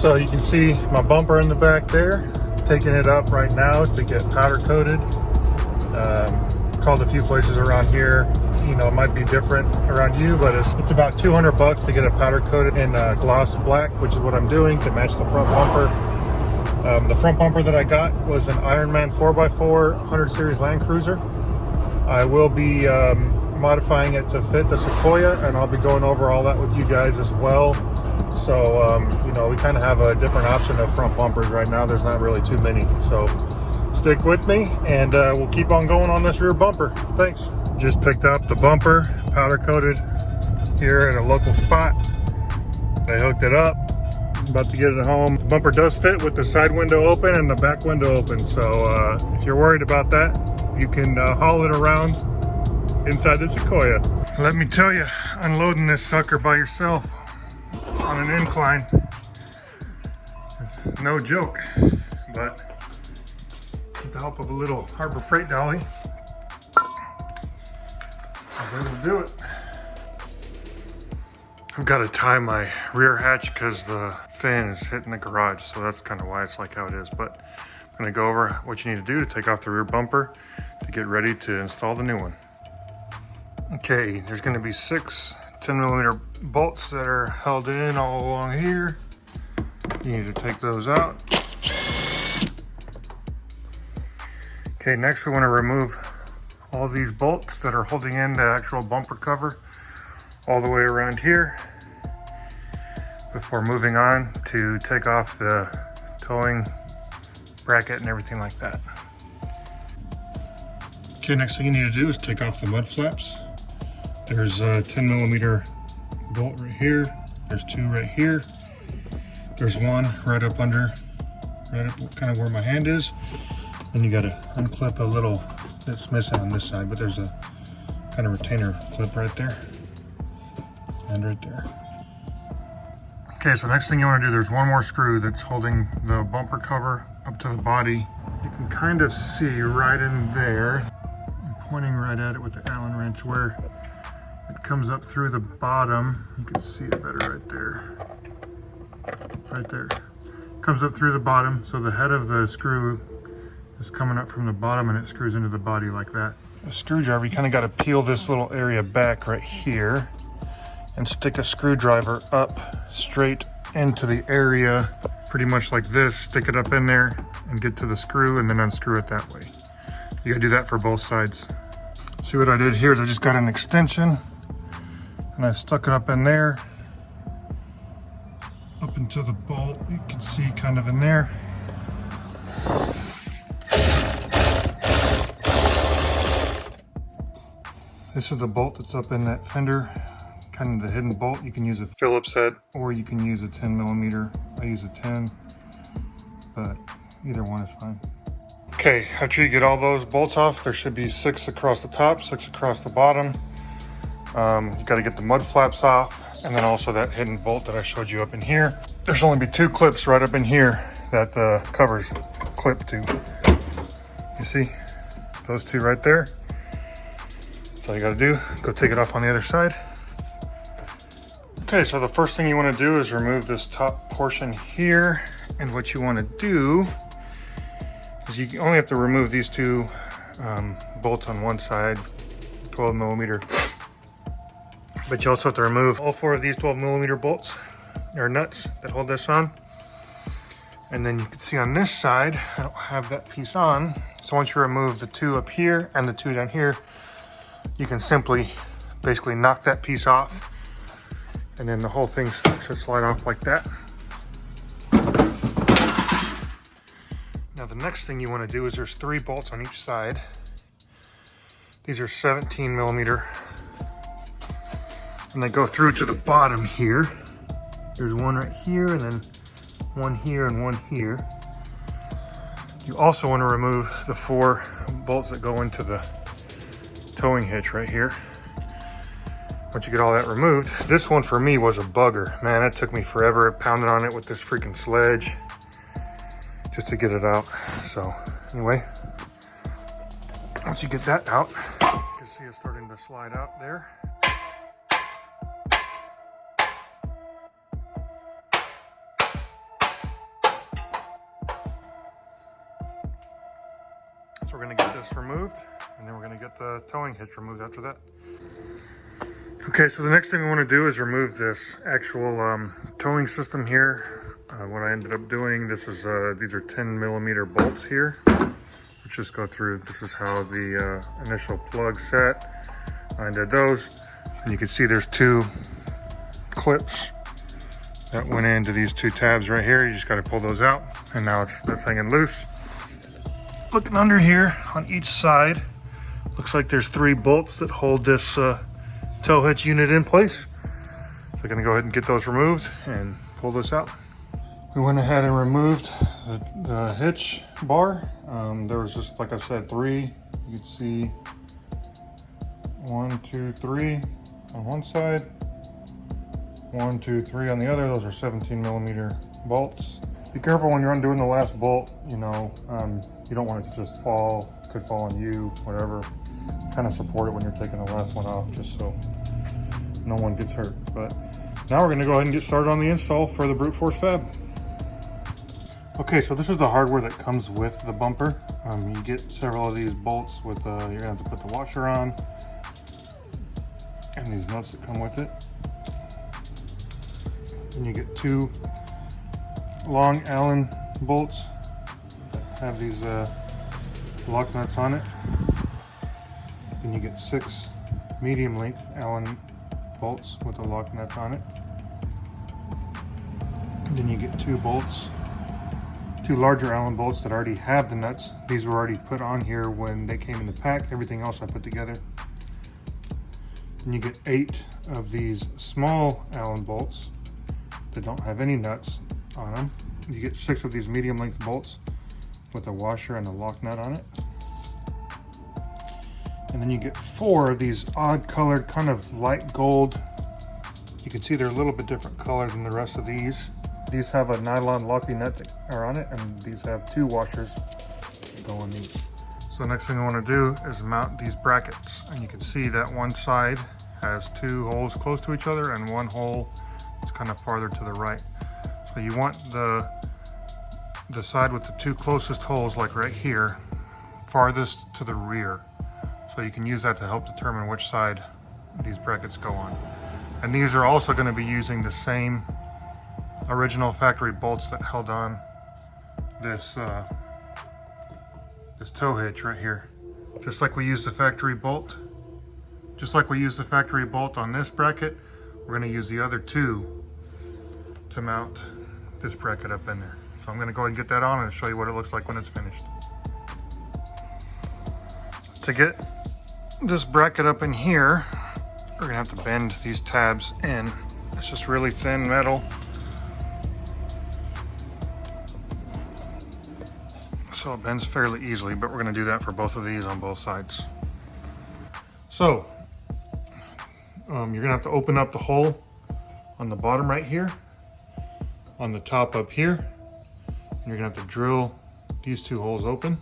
So you can see my bumper in the back there, taking it up right now to get powder coated. Called a few places around here. You know, it might be different around you, but it's about 200 bucks to get it powder coated in gloss black, which is what I'm doing to match the front bumper. The front bumper that I got was an Ironman 4x4 100 series Land Cruiser. I will be modifying it to fit the Sequoia, and I'll be going over all that with you guys as well. So you know, we kind of have a different option of front bumpers right now. There's not really too many, so stick with me, and we'll keep on going on this rear bumper. Thanks. Just picked up the bumper, powder coated here at a local spot. They hooked it up. About to get it home. The bumper does fit with the side window open and the back window open, so if you're worried about that, you can haul it around inside the Sequoia. Let me tell you, unloading this sucker by yourself on an incline is no joke, but with the help of a little Harbor Freight dolly, I was able to do it. I've got to tie my rear hatch because the fan is hitting the garage, so that's kind of why it's like how it is. But I'm going to go over what you need to do to take off the rear bumper to get ready to install the new one. Okay, there's going to be 6 10mm bolts that are held in all along here. You need to take those out. Okay, next we want to remove all these bolts that are holding in the actual bumper cover all the way around here before moving on to take off the towing bracket and everything like that. Okay, next thing you need to do is take off the mud flaps. There's a 10mm bolt right here. There's 2 right here. There's 1 right up under, right up kind of where my hand is. Then you gotta unclip a little that's missing on this side, but there's a kind of retainer clip right there and right there. Okay, so next thing you want to do, there's 1 more screw that's holding the bumper cover up to the body. You can kind of see right in there, I'm pointing right at it with the Allen wrench, where it comes up through the bottom. You can see it better right there. Right there. Comes up through the bottom, so the head of the screw is coming up from the bottom and it screws into the body like that. A screwdriver, you kind of got to peel this little area back right here and stick a screwdriver up straight into the area, pretty much like this. Stick it up in there and get to the screw and then unscrew it that way. You gotta do that for both sides. See what I did here is I just got an extension and I stuck it up in there, up into the bolt. You can see kind of in there. This is the bolt that's up in that fender, kind of the hidden bolt. You can use a Phillips head or you can use a 10mm. I use a 10, but either one is fine. Okay, after you get all those bolts off, there should be 6 across the top, 6 across the bottom. You got to get the mud flaps off, and then also that hidden bolt that I showed you up in here. There's only be 2 clips right up in here that the cover's clipped to. You see those 2 right there? That's all you got to do. Go take it off on the other side. Okay, so the first thing you want to do is remove this top portion here, and what you want to do is you only have to remove these 2 bolts on one side, 12mm, but you also have to remove all 4 of these 12mm bolts or nuts that hold this on. And then you can see on this side, I don't have that piece on, so once you remove the 2 up here and the 2 down here, you can simply basically knock that piece off, and then the whole thing should slide off like that. Now the next thing you want to do is there's 3 bolts on each side. These are 17mm, and they go through to the bottom here. There's 1 right here, and then 1 here and 1 here. You also want to remove the 4 bolts that go into the towing hitch right here. Once you get all that removed, this one for me was a bugger. Man, it took me forever. I pounded on it with this freaking sledge just to get it out. So anyway, once you get that out, you can see it starting to slide out there. we're gonna get this removed, and then we're gonna get the towing hitch removed after that. Okay, so the next thing I want to do is remove this actual towing system here. What I ended up doing, this is these are 10mm bolts here. Let's just go through. This is how the initial plug set. I did those, and you can see there's two clips that went into these two tabs right here. You just got to pull those out, and now that's hanging loose. Looking under here on each side, looks like there's 3 bolts that hold this tow hitch unit in place. So I'm gonna go ahead and get those removed and pull this out. We went ahead and removed the hitch bar. There was just, like I said, 3. You can see 1, 2, 3 on one side, 1, 2, 3 on the other. Those are 17mm bolts. Be careful when you're undoing the last bolt. You know, you don't want it to just fall. Could fall on you, whatever. Kind of support it when you're taking the last one off, just so no one gets hurt. But now we're going to go ahead and get started on the install for the brute force fab. Okay, so this is the hardware that comes with the bumper. You get several of these bolts with you're gonna have to put the washer on, and these nuts that come with it. And you get 2 long Allen bolts that have these lock nuts on it. Then you get 6 medium length Allen bolts with the lock nuts on it. And then you get 2 bolts, 2 larger Allen bolts that already have the nuts. These were already put on here when they came in the pack. Everything else I put together. And you get 8 of these small Allen bolts that don't have any nuts on them. You get 6 of these medium length bolts with a washer and a lock nut on it. And then you get 4 of these odd colored, kind of light gold. You can see they're a little bit different color than the rest of these. These have a nylon locking nut that are on it, and these have 2 washers that go on these. So the next thing I want to do is mount these brackets. And you can see that one side has 2 holes close to each other and one hole is kind of farther to the right. So you want the side with the 2 closest holes, like right here, farthest to the rear. So you can use that to help determine which side these brackets go on. And these are also going to be using the same original factory bolts that held on this this tow hitch right here. Just like we used the factory bolt, on this bracket, we're going to use the other 2 to mount this bracket up in there. So I'm going to go ahead and get that on and show you what it looks like when it's finished. To get this bracket up in here, we're gonna have to bend these tabs in. It's just really thin metal, so it bends fairly easily, but we're gonna do that for both of these on both sides. So you're gonna have to open up the hole on the bottom right here, on the top up here, and you're gonna have to drill these 2 holes open.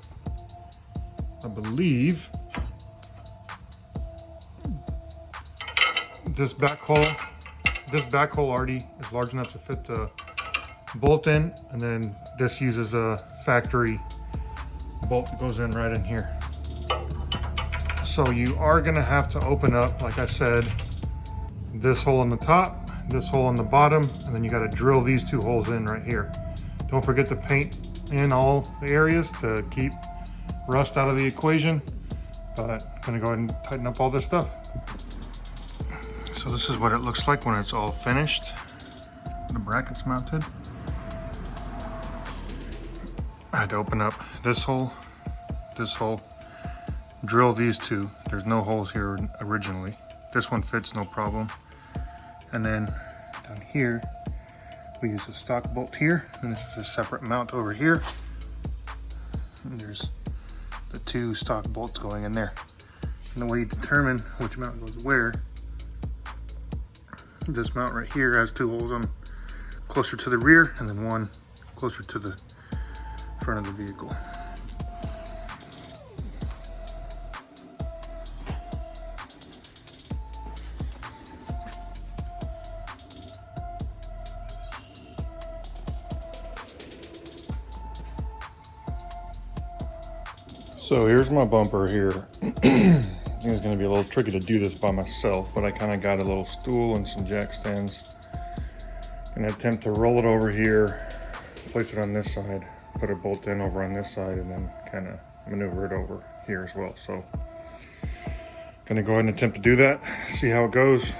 I believe this back hole already is large enough to fit the bolt in, and then this uses a factory bolt that goes in right in here. So you are gonna have to open up, like I said, this hole on the top, this hole on the bottom, and then you gotta drill these 2 holes in right here. Don't forget to paint in all the areas to keep rust out of the equation, but I'm gonna go ahead and tighten up all this stuff. So this is what it looks like when it's all finished. The brackets mounted. I had to open up this hole, drill these 2. There's no holes here originally. This one fits no problem. And then down here, we use a stock bolt here, and this is a separate mount over here. And there's the 2 stock bolts going in there. And the way you determine which mount goes where, this mount right here has 2 holes on closer to the rear, and then 1 closer to the front of the vehicle. So here's my bumper here. I think it's going to be a little tricky to do this by myself, but I kind of got a little stool and some jack stands. I'm going to attempt to roll it over here, place it on this side, put a bolt in over on this side, and then kind of maneuver it over here as well. So going to go ahead and attempt to do that, see how it goes.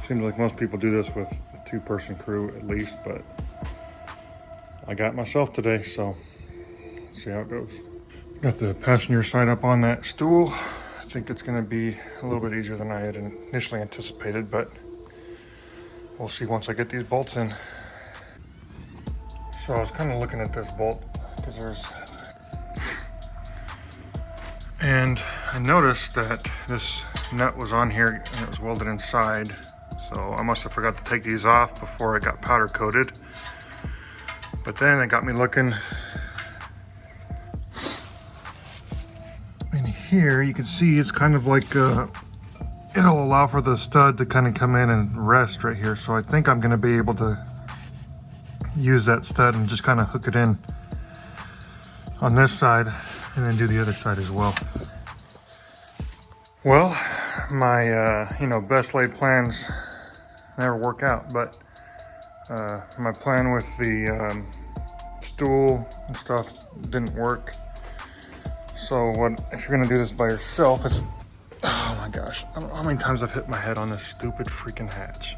Seems like most people do this with a two-person crew at least, but I got myself today, so let's see how it goes. Got the passenger side up on that stool. I think it's going to be a little bit easier than I had initially anticipated, but we'll see once I get these bolts in. So I was kind of looking at this bolt because and I noticed that this nut was on here and it was welded inside. So I must have forgot to take these off before it got powder coated. But then it got me looking. In here you can see it's kind of like it'll allow for the stud to kind of come in and rest right here. So I think I'm going to be able to use that stud and just kind of hook it in on this side and then do the other side as well. Well, my best laid plans never work out, but my plan with the stool and stuff didn't work. So if you're gonna do this by yourself, it's, oh my gosh, I don't know how many times I've hit my head on this stupid freaking hatch.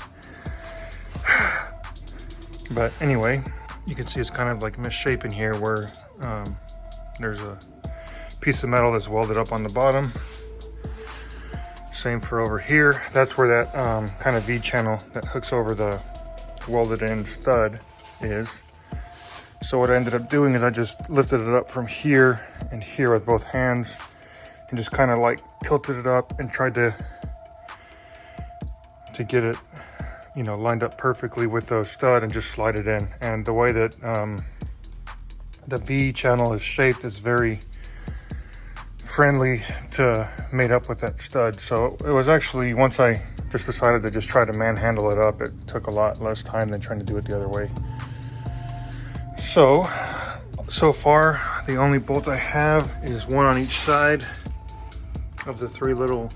But anyway, you can see it's kind of like misshapen here where there's a piece of metal that's welded up on the bottom. Same for over here. That's where that kind of V channel that hooks over the welded in stud is. So what I ended up doing is I just lifted it up from here and here with both hands and just kind of like tilted it up and tried to get it, lined up perfectly with the stud and just slide it in. And the way that the V channel is shaped is very friendly to mate up with that stud. So it was actually, once I just decided to just try to manhandle it up, it took a lot less time than trying to do it the other way. So far, the only bolt I have is one on each side of the three little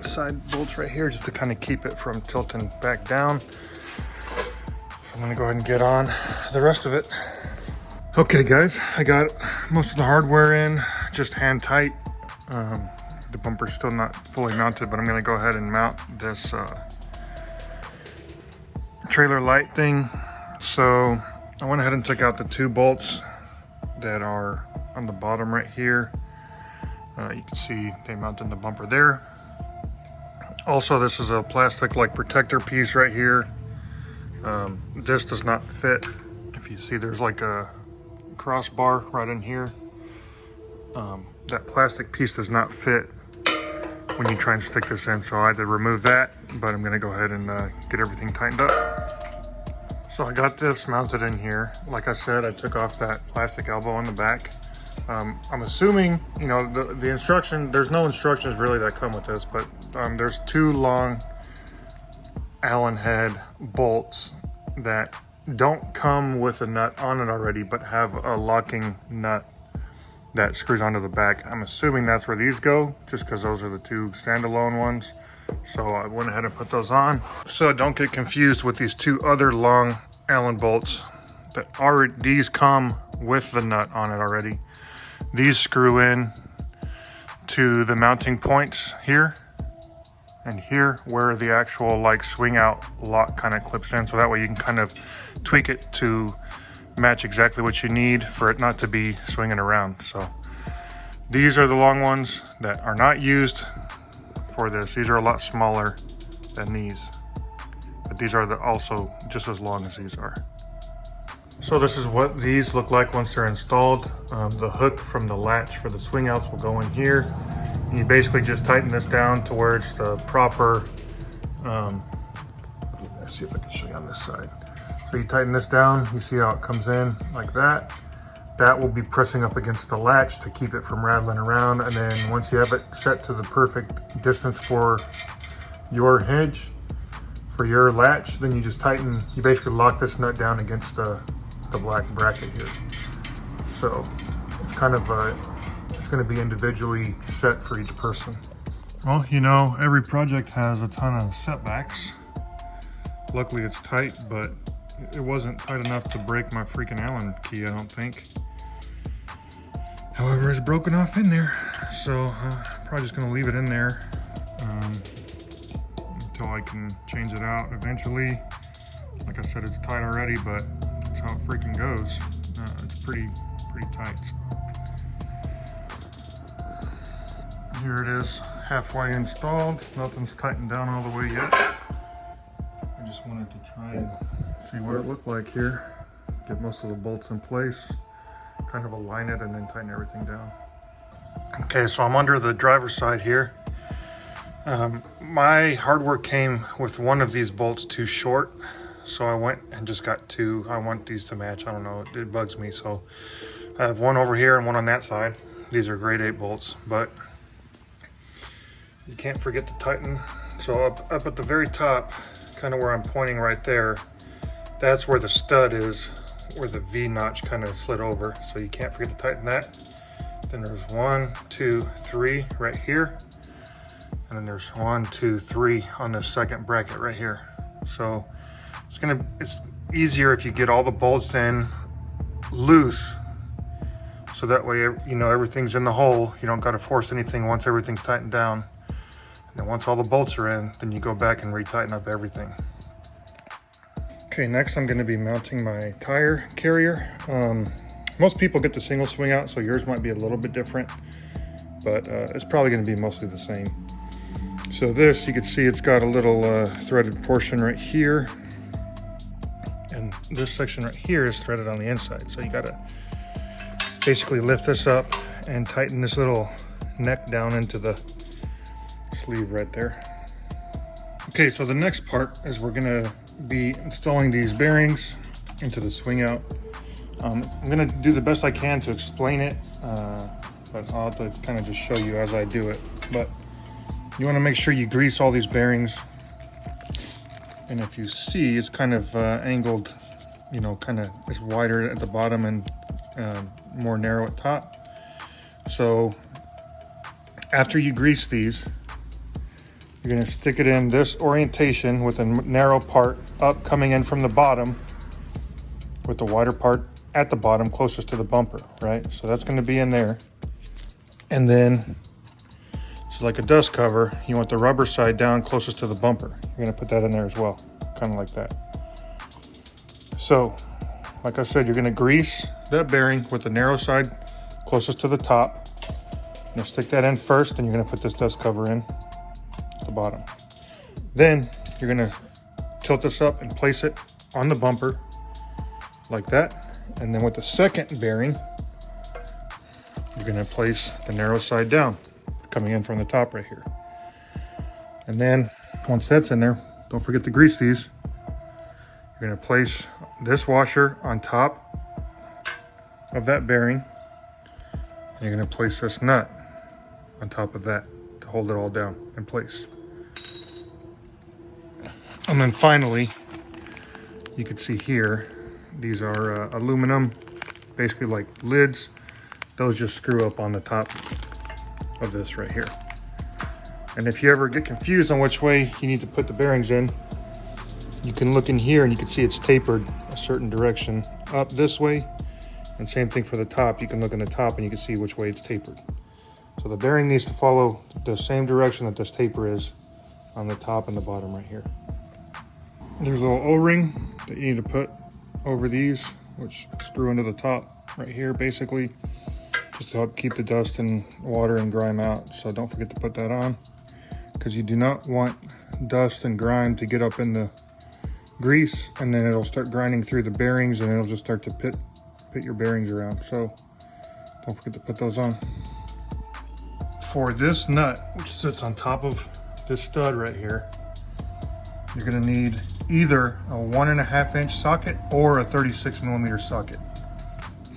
side bolts right here, just to kind of keep it from tilting back down. So I'm gonna go ahead and get on the rest of it. Okay guys, I got most of the hardware in, just hand tight. The bumper's still not fully mounted, but I'm gonna go ahead and mount this trailer light thing. So I went ahead and took out the two bolts that are on the bottom right here. You can see they mounted the bumper there. Also, this is a plastic like protector piece right here. This does not fit. If you see, there's like a crossbar right in here. That plastic piece does not fit when you try and stick this in, so I had to remove that, but I'm gonna go ahead and get everything tightened up. So I got this mounted in here. Like I said, I took off that plastic elbow on the back. I'm assuming, the instruction, there's no instructions really that come with this, but there's two long Allen head bolts that don't come with a nut on it already, but have a locking nut that screws onto the back. I'm assuming that's where these go, just because those are the two standalone ones. So I went ahead and put those on. So don't get confused with these two other long Allen bolts that these come with the nut on it already. These screw in to the mounting points here and here, where the actual like swing out lock kind of clips in. So that way you can kind of tweak it to match exactly what you need for it not to be swinging around. So these are the long ones that are not used for this. These are a lot smaller than these, but these are also just as long as these are. So this is what these look like once they're installed. The hook from the latch for the swing outs will go in here. And you basically just tighten this down to where it's the proper, let's see if I can show you on this side. So you tighten this down, you see how it comes in like that. That will be pressing up against the latch to keep it from rattling around. And then once you have it set to the perfect distance for your hinge, for your latch, then you just tighten, you basically lock this nut down against the black bracket here. So it's kind of going to be individually set for each person. Well, you know, every project has a ton of setbacks. Luckily it's tight, but it wasn't tight enough to break my freaking Allen key, I don't think. However, it's broken off in there, so probably just going to leave it in there until I can change it out eventually. Like I said, it's tight already, but that's how it freaking goes. It's pretty tight. So here it is, halfway installed. Nothing's tightened down all the way yet. I just wanted to try and see what it looked like here. Get most of the bolts in place, kind of align it, and then tighten everything down. Okay, so I'm under the driver's side here. My hardware came with one of these bolts too short, so I went and just got two. I want these to match. I don't know, it bugs me. So I have one over here and one on that side. These are grade 8 bolts, but you can't forget to tighten. So up at the very top, kind of where I'm pointing right there, that's where the stud is, where the V notch kind of slid over. So you can't forget to tighten that. Then there's 1, 2, 3 right here. And then there's 1, 2, 3 on the second bracket right here. So it's easier if you get all the bolts in loose, so that way, you know, everything's in the hole. You don't got to force anything once everything's tightened down. And then once all the bolts are in, then you go back and retighten up everything. Okay, next I'm going to be mounting my tire carrier. Most people get the single swing out, so yours might be a little bit different, but it's probably going to be mostly the same. So this, you can see it's got a little threaded portion right here, and this section right here is threaded on the inside. So you got to basically lift this up and tighten this little neck down into the sleeve right there. Okay, so the next part is we're going to be installing these bearings into the swing out. I'm going to do the best I can to explain it, but I'll have to kind of just show you as I do it. But you want to make sure you grease all these bearings, and if you see, it's kind of angled, you know, kind of it's wider at the bottom and more narrow at top. So after you grease these, you're going to stick it in this orientation with a narrow part up coming in from the bottom, with the wider part at the bottom closest to the bumper, right? So that's going to be in there. And then, so like a dust cover, you want the rubber side down closest to the bumper. You're going to put that in there as well, kind of like that. So, like I said, you're going to grease that bearing with the narrow side closest to the top. You're going to stick that in first, and you're going to put this dust cover in at the bottom. Then you're going to tilt this up and place it on the bumper like that. And then with the second bearing, you're going to place the narrow side down, coming in from the top right here. And then once that's in there, don't forget to grease these. You're going to place this washer on top of that bearing, and you're going to place this nut on top of that to hold it all down in place. And then finally, you can see here, these are aluminum, basically like lids. Those just screw up on the top of this right here. And if you ever get confused on which way you need to put the bearings in, you can look in here and you can see it's tapered a certain direction up this way. And same thing for the top. You can look in the top and you can see which way it's tapered. So the bearing needs to follow the same direction that this taper is on the top and the bottom right here. There's a little O-ring that you need to put over these, which screw into the top right here basically, just to help keep the dust and water and grime out. So don't forget to put that on, because you do not want dust and grime to get up in the grease, and then it'll start grinding through the bearings and it'll just start to pit your bearings around. So don't forget to put those on. For this nut, which sits on top of this stud right here, you're going to need either a 1.5 inch socket or a 36 millimeter socket.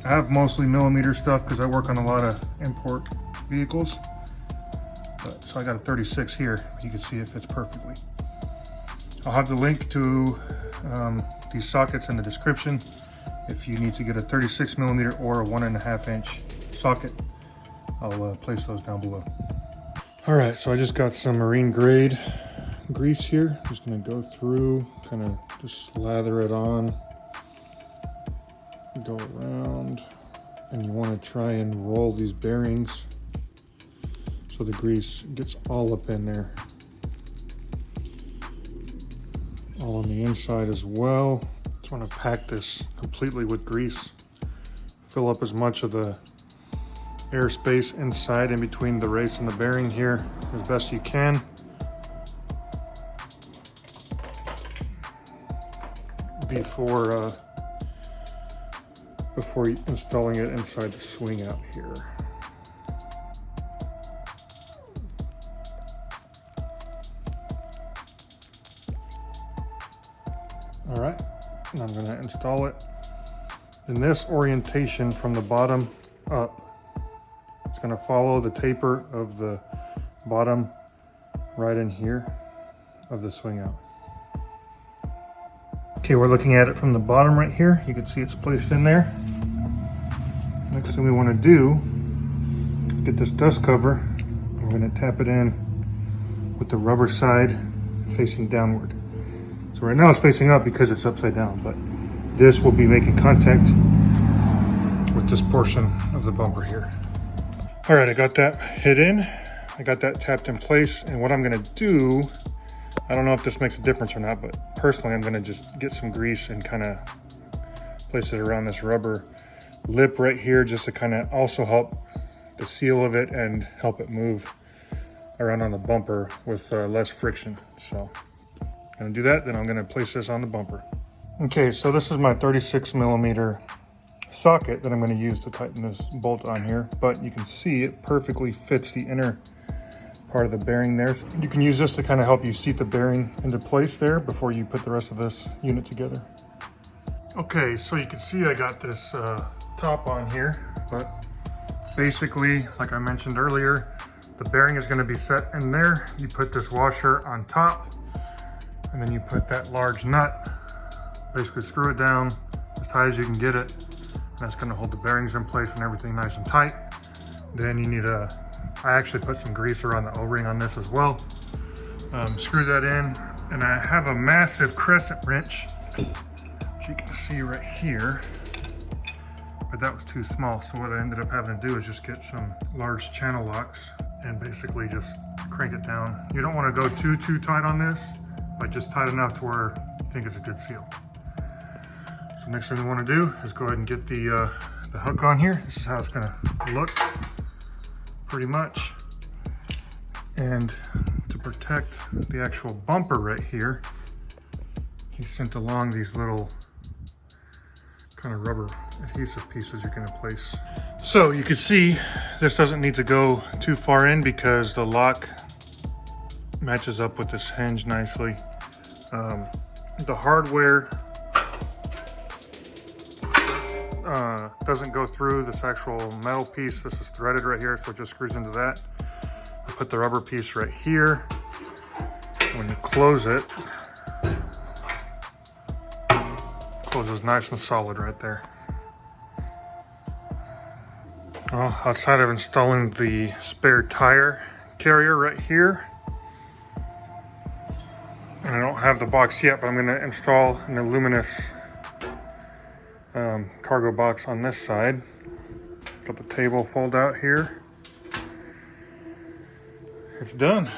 I have mostly millimeter stuff because I work on a lot of import vehicles, so I got a 36 here. You can see it fits perfectly. I'll have the link to these sockets in the description if you need to get a 36 millimeter or a 1.5 inch socket. I'll place those down below. All right, so I just got some marine grade grease here. I'm just gonna go through, kind of just slather it on, go around, and you want to try and roll these bearings so the grease gets all up in there, all on the inside as well. Just want to pack this completely with grease, fill up as much of the airspace inside in between the race and the bearing here as best you can. Before installing it inside the swing out here. All right, and I'm going to install it in this orientation from the bottom up. It's going to follow the taper of the bottom right in here of the swing out. Okay, we're looking at it from the bottom right here. You can see it's placed in there. Next thing we want to do is get this dust cover. We're going to tap it in with the rubber side facing downward. So right now it's facing up because it's upside down, but this will be making contact with this portion of the bumper here. All right, I got that hit in. I got that tapped in place, and what I'm going to do, I don't know if this makes a difference or not, but personally I'm going to just get some grease and kind of place it around this rubber lip right here, just to kind of also help the seal of it and help it move around on the bumper with less friction. So I'm going to do that, then I'm going to place this on the bumper. Okay, so this is my 36mm socket that I'm going to use to tighten this bolt on here, but you can see it perfectly fits the inner part of the bearing there. So you can use this to kind of help you seat the bearing into place there before you put the rest of this unit together. Okay, so you can see I got this top on here, but basically, like I mentioned earlier, the bearing is going to be set in there. You put this washer on top, and then you put that large nut, basically screw it down as tight as you can get it, and that's going to hold the bearings in place and everything nice and tight. Then you need I actually put some grease around the O-ring on this as well. Screw that in, and I have a massive crescent wrench, which you can see right here, but that was too small. So what I ended up having to do is just get some large channel locks and basically just crank it down. You don't want to go too tight on this, but just tight enough to where you think it's a good seal. So next thing we want to do is go ahead and get the hook on here. This is how it's going to look, pretty much. And to protect the actual bumper right here, he sent along these little kind of rubber adhesive pieces you're going to place. So you can see this doesn't need to go too far in because the lock matches up with this hinge nicely. The hardware doesn't go through this actual metal piece. This is threaded right here, so it just screws into that. I put the rubber piece right here. When you close it, closes nice and solid right there. Well, outside of installing the spare tire carrier right here, and I don't have the box yet, but I'm going to install an aluminous cargo box on this side. Got the table fold out here. It's done.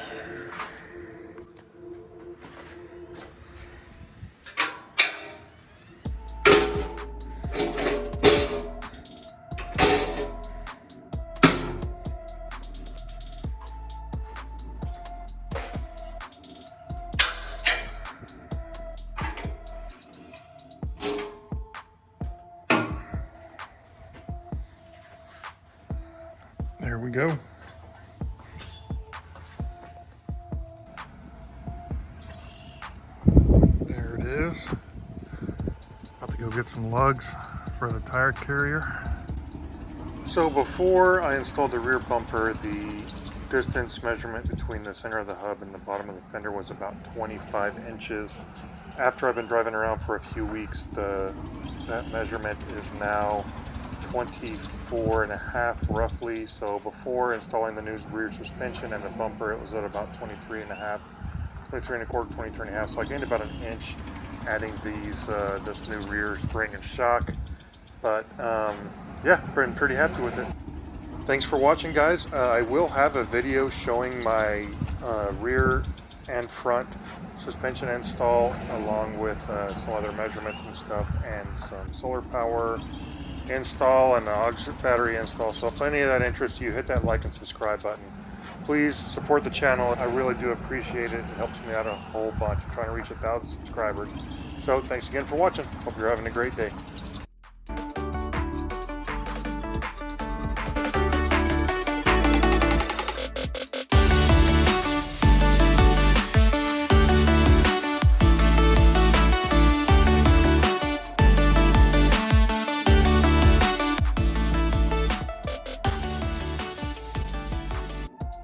There we go. There it is. About to go get some lugs for the tire carrier. So before I installed the rear bumper, the distance measurement between the center of the hub and the bottom of the fender was about 25 inches. After I've been driving around for a few weeks, that measurement is now 24.5 roughly. So before installing the new rear suspension and the bumper, it was at about 23.5, 23.25, 23.5. So I gained about an inch adding this new rear spring and shock. But yeah, been pretty happy with it. Thanks for watching, guys. I will have a video showing my rear and front suspension install, along with some other measurements and stuff, and some solar power install and the aux battery install. So if any of that interests you, hit that like and subscribe button. Please support the channel. I really do appreciate it. It helps me out a whole bunch. I'm trying to reach 1,000 subscribers. So thanks again for watching. Hope you're having a great day.